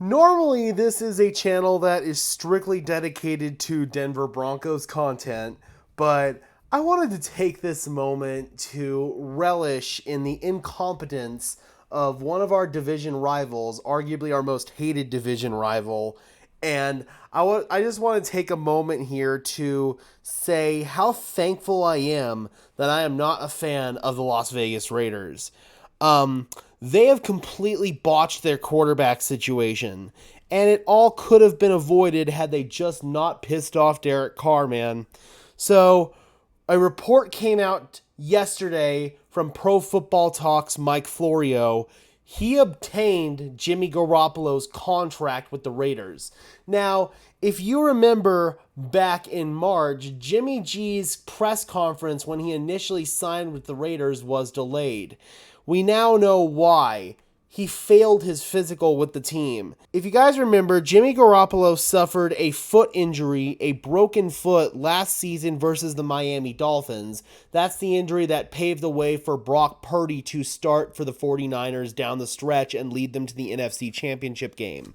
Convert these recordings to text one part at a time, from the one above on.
Normally, this is a channel that is strictly dedicated to Denver Broncos content, but I wanted to take this moment to relish in the incompetence of one of our division rivals, arguably our most hated division rival. And I just want to take a moment here to say how thankful I am that I am not a fan of the Las Vegas Raiders. Um, they have completely botched their quarterback situation, and it all could have been avoided had they just not pissed off Derek Carr, man. So, a report came out yesterday from Pro Football Talk's Mike Florio. He obtained Jimmy Garoppolo's contract with the Raiders. Now, if you remember back in March, Jimmy G's press conference when he initially signed with the Raiders was delayed. We now know why. He failed his physical with the team. If you guys remember, Jimmy Garoppolo suffered a foot injury, a broken foot, last season versus the Miami Dolphins. That's the injury that paved the way for Brock Purdy to start for the 49ers down the stretch and lead them to the NFC Championship game.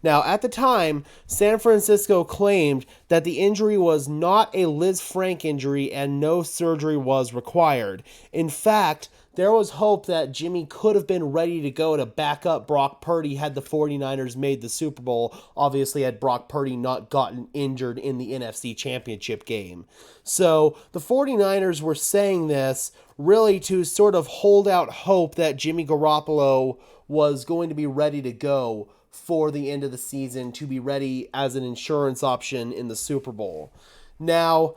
Now, at the time, San Francisco claimed that the injury was not a Liz Frank injury and no surgery was required. In fact, there was hope that Jimmy could have been ready to go to back up Brock Purdy had the 49ers made the Super Bowl, obviously had Brock Purdy not gotten injured in the NFC Championship game. So the 49ers were saying this really to sort of hold out hope that Jimmy Garoppolo was going to be ready to go for the end of the season, to be ready as an insurance option in the Super Bowl. Now,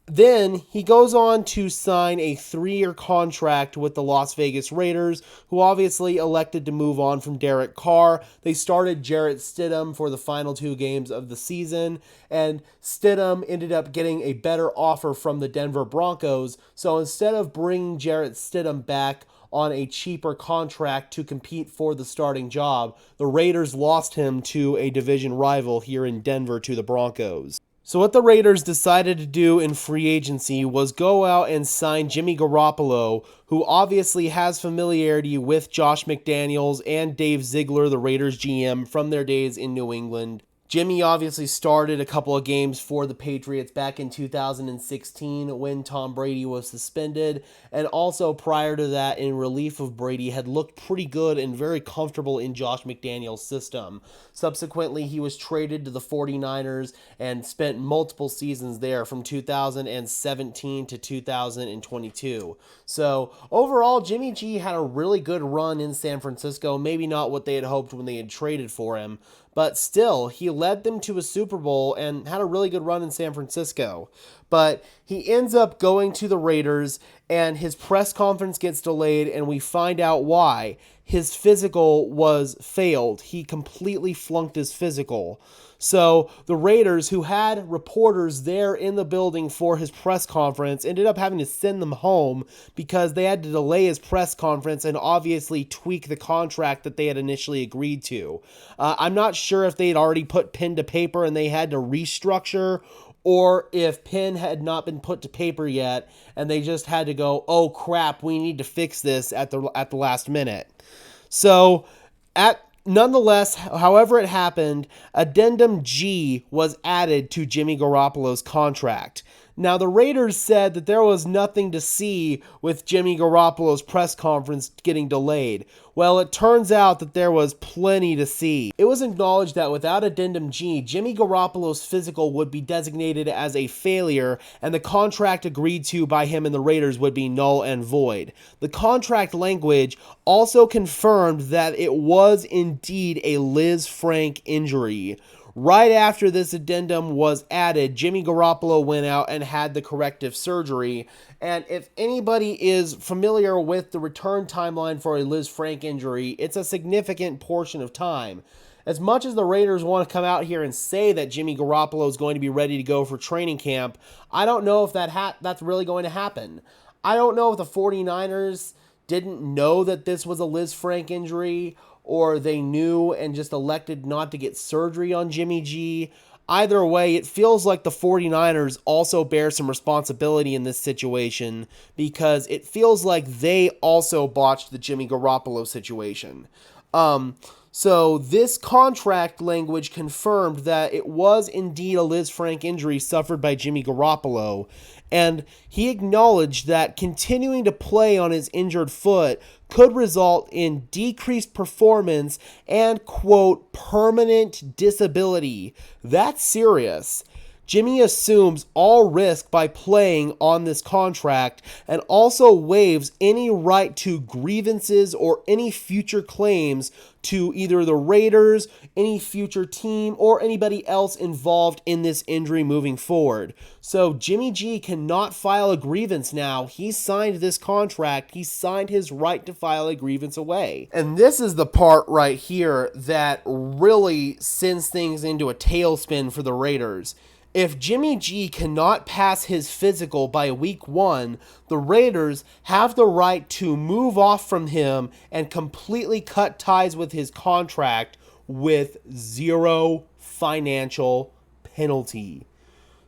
then he goes on to sign a 3-year contract with the Las Vegas Raiders, who obviously elected to move on from Derek Carr. They started Jarrett Stidham for the final 2 games of the season, and Stidham ended up getting a better offer from the Denver Broncos. So instead of bringing Jarrett Stidham back on a cheaper contract to compete for the starting job, the Raiders lost him to a division rival here in Denver, to the Broncos. So what the Raiders decided to do in free agency was go out and sign Jimmy Garoppolo, who obviously has familiarity with Josh McDaniels and Dave Ziegler, the Raiders GM, from their days in New England. Jimmy obviously started a couple of games for the Patriots back in 2016 when Tom Brady was suspended, and also prior to that, in relief of Brady, had looked pretty good and very comfortable in Josh McDaniels' system. Subsequently, he was traded to the 49ers and spent multiple seasons there from 2017 to 2022. So overall, Jimmy G had a really good run in San Francisco, maybe not what they had hoped when they had traded for him, but still, he led them to a Super Bowl and had a really good run in San Francisco. But he ends up going to the Raiders, and his press conference gets delayed, and we find out why. His physical was failed. He completely flunked his physical. So the Raiders, who had reporters there in the building for his press conference, ended up having to send them home because they had to delay his press conference and obviously tweak the contract that they had initially agreed to. I'm not sure if they had already put pen to paper and they had to restructure, or if pen had not been put to paper yet and they just had to go, oh crap, we need to fix this at the last minute. So nonetheless, however it happened, Addendum G was added to Jimmy Garoppolo's contract. Now, the Raiders said that there was nothing to see with Jimmy Garoppolo's press conference getting delayed. Well, it turns out that there was plenty to see. It was acknowledged that without Addendum G, Jimmy Garoppolo's physical would be designated as a failure, and the contract agreed to by him and the Raiders would be null and void. The contract language also confirmed that it was indeed a Liz Frank injury. Right after this addendum was added, Jimmy Garoppolo went out and had the corrective surgery. And if anybody is familiar with the return timeline for a Liz Frank injury, it's a significant portion of time. As much as the Raiders want to come out here and say that Jimmy Garoppolo is going to be ready to go for training camp, I don't know if that's really going to happen. I don't know if the 49ers didn't know that this was a Liz Frank injury, or they knew and just elected not to get surgery on Jimmy G. Either way, it feels like the 49ers also bear some responsibility in this situation, because it feels like they also botched the Jimmy Garoppolo situation. So this contract language confirmed that it was indeed a Liz Frank injury suffered by Jimmy Garoppolo, and he acknowledged that continuing to play on his injured foot could result in decreased performance and, quote, permanent disability. That's serious. Jimmy assumes all risk by playing on this contract and also waives any right to grievances or any future claims to either the Raiders, any future team, or anybody else involved in this injury moving forward. So Jimmy G cannot file a grievance now. He signed this contract. He signed his right to file a grievance away. And this is the part right here that really sends things into a tailspin for the Raiders. If Jimmy G cannot pass his physical by week 1, the Raiders have the right to move off from him and completely cut ties with his contract with zero financial penalty.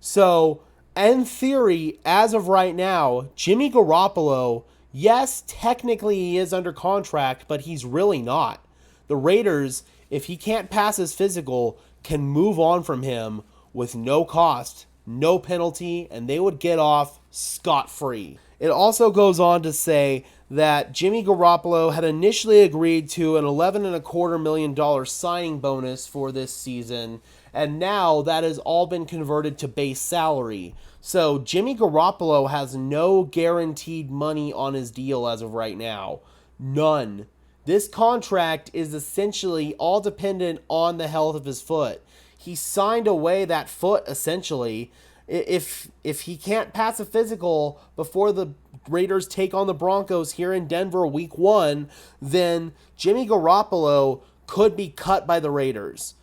So, in theory, as of right now, Jimmy Garoppolo, yes, technically he is under contract, but he's really not. The Raiders, if he can't pass his physical, can move on from him with no cost, no penalty, and they would get off scot-free. It also goes on to say that Jimmy Garoppolo had initially agreed to an $11.25 million signing bonus for this season, and now that has all been converted to base salary. So Jimmy Garoppolo has no guaranteed money on his deal as of right now. None. This contract is essentially all dependent on the health of his foot. He signed away that foot, essentially. If he can't pass a physical before the Raiders take on the Broncos here in Denver week 1, then Jimmy Garoppolo could be cut by the Raiders.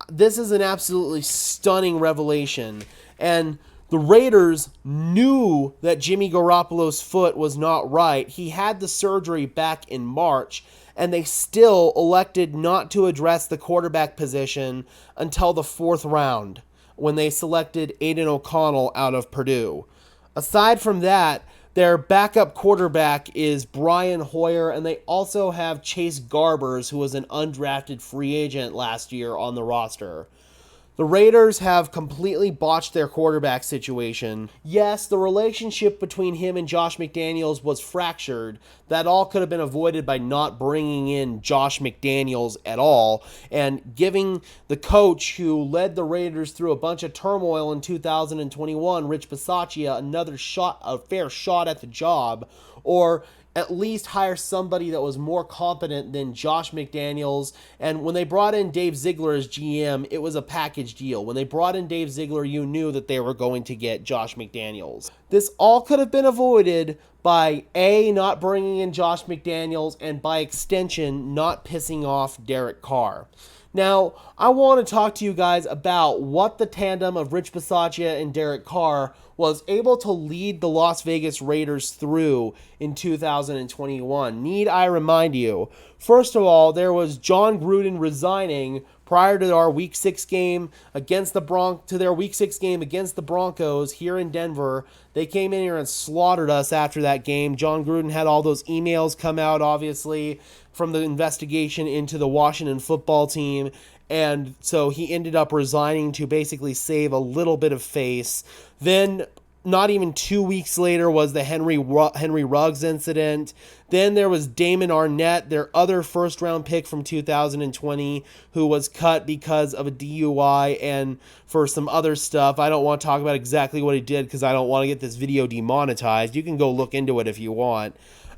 This is an absolutely stunning revelation. And the Raiders knew that Jimmy Garoppolo's foot was not right. He had the surgery back in March, and they still elected not to address the quarterback position until the 4th round, when they selected Aiden O'Connell out of Purdue. Aside from that, their backup quarterback is Brian Hoyer, and they also have Chase Garbers, who was an undrafted free agent last year on the roster. The Raiders have completely botched their quarterback situation. Yes, the relationship between him and Josh McDaniels was fractured. That all could have been avoided by not bringing in Josh McDaniels at all and giving the coach who led the Raiders through a bunch of turmoil in 2021, Rich Bisaccia, a fair shot at the job, or at least hire somebody that was more competent than Josh McDaniels. And when they brought in Dave Ziegler as GM, it was a package deal. When they brought in Dave Ziegler, you knew that they were going to get Josh McDaniels. This all could have been avoided by A, not bringing in Josh McDaniels, and by extension, not pissing off Derek Carr. Now, I want to talk to you guys about what the tandem of Rich Bisaccia and Derek Carr was able to lead the Las Vegas Raiders through in 2021. Need I remind you? First of all, there was John Gruden resigning prior to our Week 6 game against the Broncos here in Denver. They came in here and slaughtered us after that game. John Gruden had all those emails come out, obviously, from the investigation into the Washington football team. And so he ended up resigning to basically save a little bit of face. Then, not even 2 weeks later, was the Henry Ruggs incident. Then there was Damon Arnett, their other first-round pick from 2020, who was cut because of a DUI and for some other stuff. I don't want to talk about exactly what he did because I don't want to get this video demonetized. You can go look into it if you want.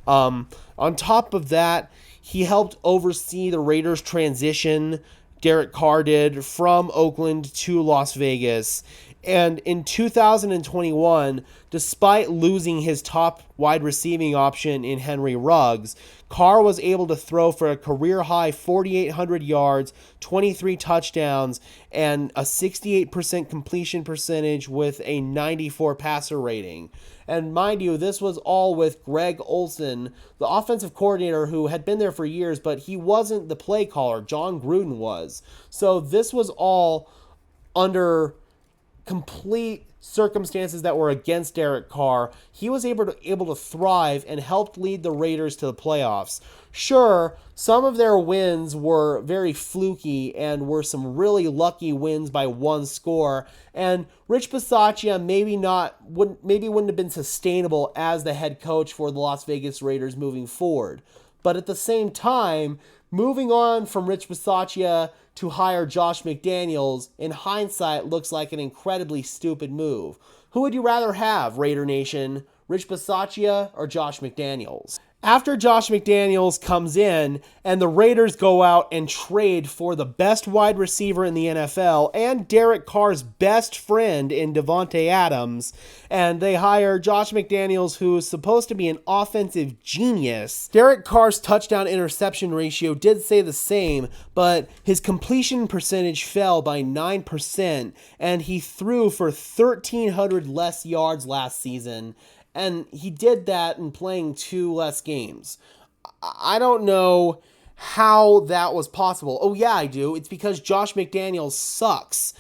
On top of that, he helped oversee the Raiders' transition, Derek Carr did, from Oakland to Las Vegas. And in 2021, despite losing his top wide receiving option in Henry Ruggs, Carr was able to throw for a career-high 4,800 yards, 23 touchdowns, and a 68% completion percentage with a 94 passer rating. And mind you, this was all with Greg Olsen, the offensive coordinator who had been there for years, but he wasn't the play caller. John Gruden was. So this was all under complete circumstances that were against Derek Carr, he was able to thrive and helped lead the Raiders to the playoffs. Sure, some of their wins were very fluky and were some really lucky wins by one score, and Rich Bisaccia wouldn't have been sustainable as the head coach for the Las Vegas Raiders moving forward. But at the same time, moving on from Rich Bisaccia to hire Josh McDaniels, in hindsight, looks like an incredibly stupid move. Who would you rather have, Raider Nation? Rich Bisaccia or Josh McDaniels? After Josh McDaniels comes in and the Raiders go out and trade for the best wide receiver in the NFL and Derek Carr's best friend in Davante Adams, and they hire Josh McDaniels, who is supposed to be an offensive genius. Derek Carr's touchdown interception ratio did say the same, but his completion percentage fell by 9%, and he threw for 1,300 less yards last season. And he did that in playing 2 less games. I don't know how that was possible. Oh, yeah, I do. It's because Josh McDaniels sucks.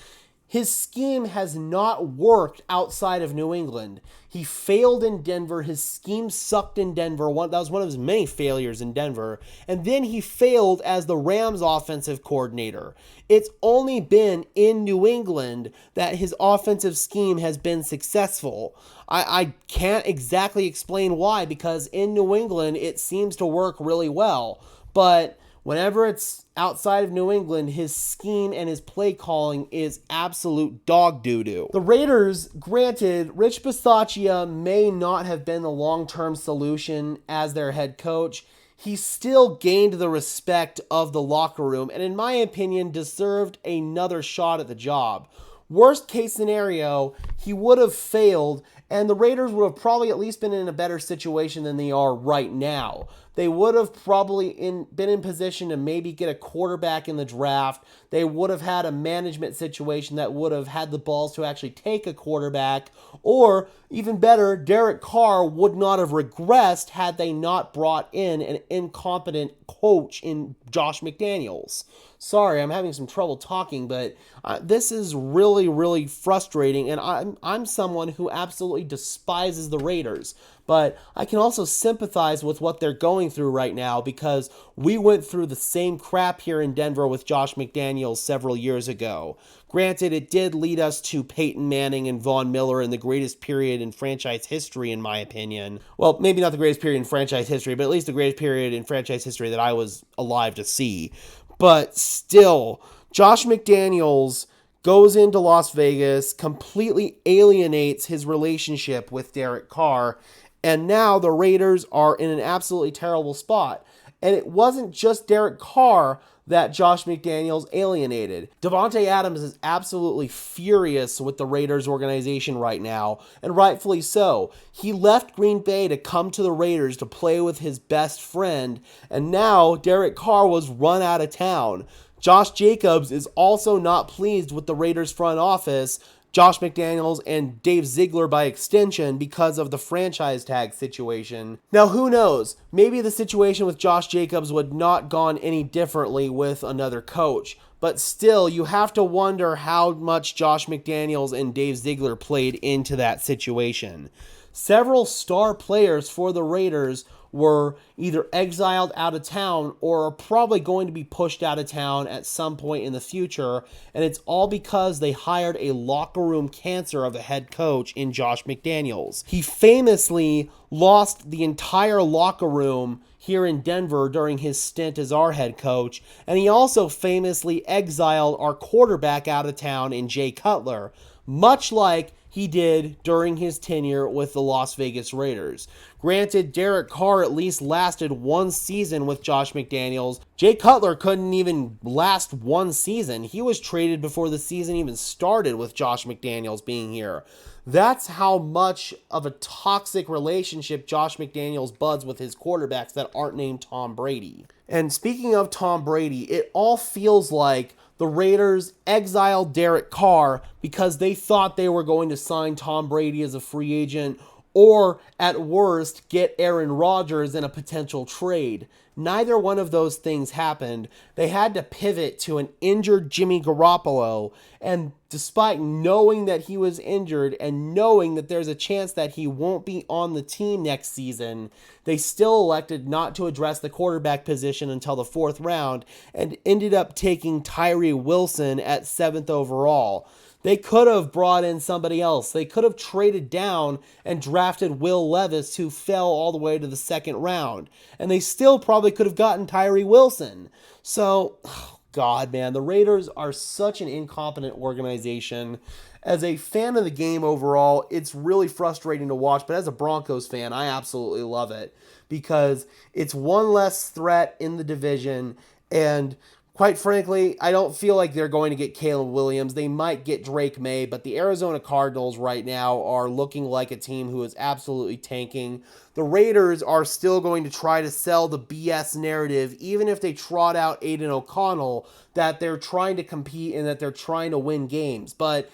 His scheme has not worked outside of New England. He failed in Denver. His scheme sucked in Denver. That was one of his many failures in Denver. And then he failed as the Rams offensive coordinator. It's only been in New England that his offensive scheme has been successful. I can't exactly explain why, because in New England it seems to work really well. But whenever it's outside of New England, his scheme and his play calling is absolute dog doo-doo. The Raiders, granted, Rich Bisaccia may not have been the long-term solution as their head coach. He still gained the respect of the locker room and, in my opinion, deserved another shot at the job. Worst case scenario, he would have failed, and the Raiders would have probably at least been in a better situation than they are right now. They would have probably been in position to maybe get a quarterback in the draft. They would have had a management situation that would have had the balls to actually take a quarterback. Or, even better, Derek Carr would not have regressed had they not brought in an incompetent coach in Josh McDaniels. Sorry, I'm having some trouble talking, but this is really, really frustrating, and I'm someone who absolutely despises the Raiders. But I can also sympathize with what they're going through right now, because we went through the same crap here in Denver with Josh McDaniels several years ago. Granted, it did lead us to Peyton Manning and Von Miller in the greatest period in franchise history, in my opinion. Well, maybe not the greatest period in franchise history, but at least the greatest period in franchise history that I was alive to see. But still, Josh McDaniels goes into Las Vegas, completely alienates his relationship with Derek Carr, and now the Raiders are in an absolutely terrible spot. And it wasn't just Derek Carr that Josh McDaniels alienated. Davante Adams is absolutely furious with the Raiders organization right now, and rightfully so. He left Green Bay to come to the Raiders to play with his best friend, and now Derek Carr was run out of town. Josh Jacobs is also not pleased with the Raiders front office, Josh McDaniels, and Dave Ziegler by extension, because of the franchise tag situation. Now, who knows? Maybe the situation with Josh Jacobs would not gone any differently with another coach. But still, you have to wonder how much Josh McDaniels and Dave Ziegler played into that situation. Several star players for the Raiders were either exiled out of town or are probably going to be pushed out of town at some point in the future, and it's all because they hired a locker room cancer of a head coach in Josh McDaniels. He famously lost the entire locker room here in Denver during his stint as our head coach, and he also famously exiled our quarterback out of town in Jay Cutler, much like he did during his tenure with the Las Vegas Raiders. Granted, Derek Carr at least lasted one season with Josh McDaniels. Jay Cutler couldn't even last one season. He was traded before the season even started with Josh McDaniels being here. That's how much of a toxic relationship Josh McDaniels buds with his quarterbacks that aren't named Tom Brady. And speaking of Tom Brady, it all feels like the Raiders exiled Derek Carr because they thought they were going to sign Tom Brady as a free agent, or at worst, get Aaron Rodgers in a potential trade. Neither one of those things happened. They had to pivot to an injured Jimmy Garoppolo, and despite knowing that he was injured and knowing that there's a chance that he won't be on the team next season, they still elected not to address the quarterback position until the 4th round and ended up taking Tyree Wilson at 7th overall. They could have brought in somebody else. They could have traded down and drafted Will Levis, who fell all the way to the 2nd round. And they still probably could have gotten Tyree Wilson. So, oh God, man, the Raiders are such an incompetent organization. As a fan of the game overall, it's really frustrating to watch. But as a Broncos fan, I absolutely love it because it's one less threat in the division. And quite frankly, I don't feel like they're going to get Caleb Williams. They might get Drake May, but the Arizona Cardinals right now are looking like a team who is absolutely tanking. The Raiders are still going to try to sell the BS narrative, even if they trot out Aiden O'Connell, that they're trying to compete and that they're trying to win games. But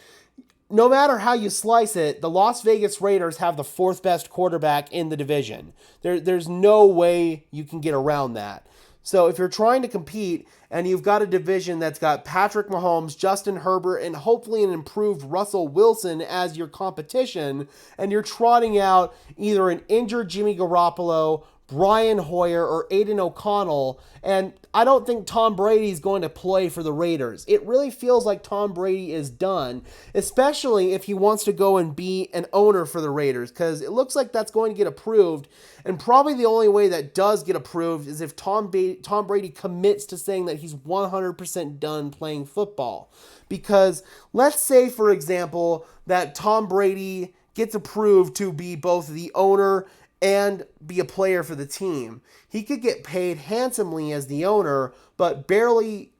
no matter how you slice it, the Las Vegas Raiders have the 4th best quarterback in the division. There's no way you can get around that. So if you're trying to compete and you've got a division that's got Patrick Mahomes, Justin Herbert, and hopefully an improved Russell Wilson as your competition, and you're trotting out either an injured Jimmy Garoppolo, Brian Hoyer, or Aiden O'Connell, and I don't think Tom Brady's going to play for the Raiders. It really feels like Tom Brady is done, especially if he wants to go and be an owner for the Raiders, because it looks like that's going to get approved, and probably the only way that does get approved is if Tom Brady commits to saying that he's 100% done playing football. Because let's say, for example, that Tom Brady gets approved to be both the owner and be a player for the team. He could get paid handsomely as the owner, but barely,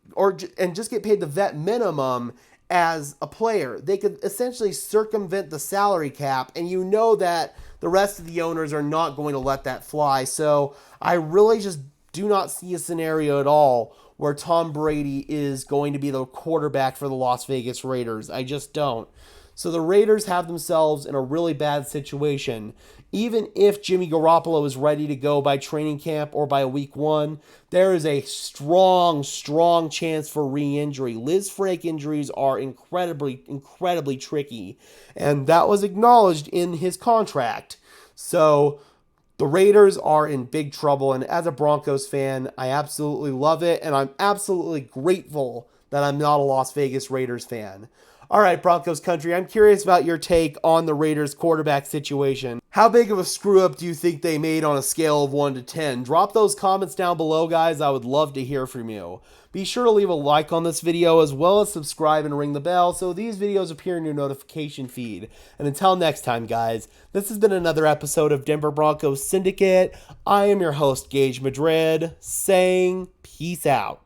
and just get paid the vet minimum as a player. They could essentially circumvent the salary cap, and you know that the rest of the owners are not going to let that fly. So I really just do not see a scenario at all where Tom Brady is going to be the quarterback for the Las Vegas Raiders. I just don't. So the Raiders have themselves in a really bad situation. Even if Jimmy Garoppolo is ready to go by training camp or by week 1, there is a strong chance for re-injury. Liz Frank injuries are incredibly tricky, and that was acknowledged in his contract. So the Raiders are in big trouble, and as a Broncos fan, I absolutely love it, and I'm absolutely grateful that I'm not a Las Vegas Raiders fan. All right, Broncos country, I'm curious about your take on the Raiders quarterback situation. How big of a screw up do you think they made on a scale of 1 to 10? Drop those comments down below, guys. I would love to hear from you. Be sure to leave a like on this video as well as subscribe and ring the bell so these videos appear in your notification feed. And until next time, guys, this has been another episode of Denver Broncos Syndicate. I am your host, Gage Madrid, saying peace out.